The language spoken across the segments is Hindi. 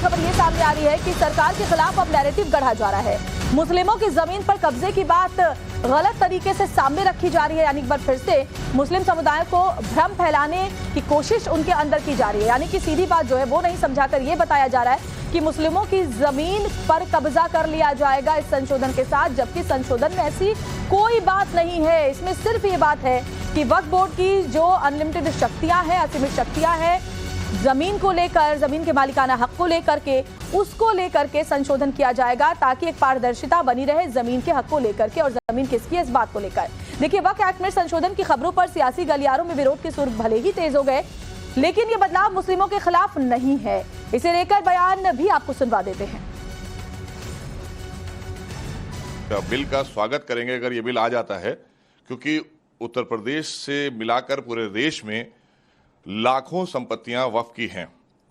खबर ये सामने आ रही है कि सरकार के खिलाफ अब नैरेटिव गढ़ा जा रहा है। मुस्लिमों की जमीन पर कब्जे की बात गलत तरीके से सामने रखी जा रही है, यानी एक बार फिर से मुस्लिम समुदाय को भ्रम फैलाने की कोशिश उनके अंदर की जा रही है। यानी कि सीधी बात जो है वो नहीं समझाकर ये बताया जा रहा है कि मुस्लिमों की जमीन पर कब्जा कर लिया जाएगा इस संशोधन के साथ, जबकि संशोधन में ऐसी कोई बात नहीं है। इसमें सिर्फ ये बात है कि वक्फ बोर्ड की जो अनलिमिटेड शक्तियां हैं, असीमित शक्तियां हैं, जमीन को लेकर, जमीन के मालिकाना हक को लेकर के, उसको लेकर के संशोधन किया जाएगा ताकि एक पारदर्शिता बनी रहे जमीन के हक को लेकर के और जमीन किसकी है इस बात को लेकर। देखिए, वक्फ एक्ट में संशोधन की खबरों पर सियासी गलियारों में विरोध के सुर भले ही तेज हो गए, लेकिन ये बदलाव मुस्लिमों के खिलाफ नहीं है। इसे लेकर बयान भी आपको सुनवा देते हैं। बिल का स्वागत करेंगे अगर ये बिल आ जाता है, क्योंकि उत्तर प्रदेश से मिलाकर पूरे देश में लाखों संपत्तियां वक्फ की हैं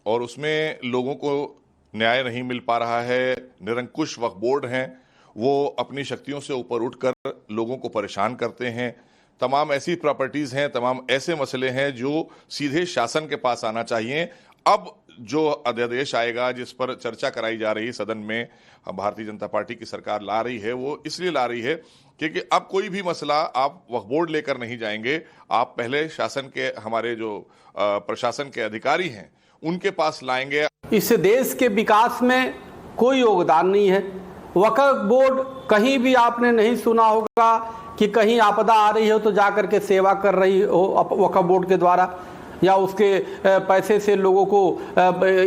और उसमें लोगों को न्याय नहीं मिल पा रहा है। निरंकुश वक्फ बोर्ड हैं, वो अपनी शक्तियों से ऊपर उठकर लोगों को परेशान करते हैं। तमाम ऐसी प्रॉपर्टीज हैं, तमाम ऐसे मसले हैं जो सीधे शासन के पास आना चाहिए। अब जो अध्यादेश आएगा जिस पर चर्चा कराई जा रही सदन में, भारतीय जनता पार्टी की सरकार ला रही है, वो इसलिए ला रही है क्योंकि अब कोई भी मसला आप वक्फ बोर्ड लेकर नहीं जाएंगे, आप पहले शासन के, हमारे जो प्रशासन के अधिकारी हैं उनके पास लाएंगे। इस देश के विकास में कोई योगदान नहीं है। वक्फ बोर्ड कहीं भी आपने नहीं सुना होगा कि कहीं आपदा आ रही हो तो जाकर के सेवा कर रही हो वक्फ बोर्ड के द्वारा, या उसके पैसे से लोगों को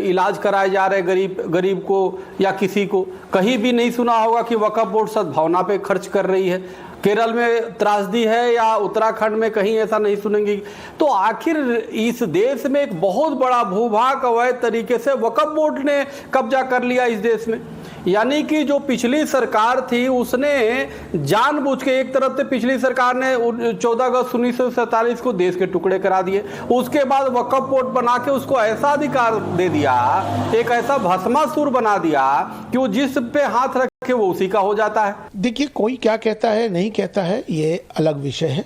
इलाज कराए जा रहे गरीब को या किसी को। कहीं भी नहीं सुना होगा कि वक्फ बोर्ड सद्भावना पे खर्च कर रही है। केरल में त्रासदी है या उत्तराखंड में कहीं ऐसा नहीं सुनेंगे। तो आखिर इस देश में एक बहुत बड़ा भूभाग अवैध तरीके से वक्फ बोर्ड ने कब्जा कर लिया इस देश में। यानी कि जो पिछली सरकार थी उसने जानबूझ के, एक तरफ से पिछली सरकार ने 14 अगस्त 1947 को देश के टुकड़े करा दिए, उसके बाद वक्फ बोर्ड बना के उसको ऐसा अधिकार दे दिया, एक ऐसा भस्मासुर बना दिया कि वो जिस पे हाथ रखे वो उसी का हो जाता है। देखिए, कोई क्या कहता है नहीं कहता है ये अलग विषय है,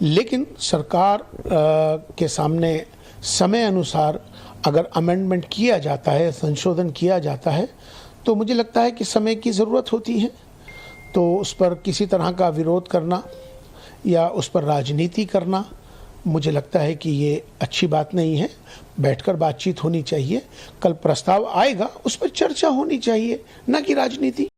लेकिन सरकार के सामने समय अनुसार अगर अमेंडमेंट किया जाता है, संशोधन किया जाता है, तो मुझे लगता है कि समय की ज़रूरत होती है। तो उस पर किसी तरह का विरोध करना या उस पर राजनीति करना, मुझे लगता है कि ये अच्छी बात नहीं है। बैठकर बातचीत होनी चाहिए। कल प्रस्ताव आएगा, उस पर चर्चा होनी चाहिए, ना कि राजनीति।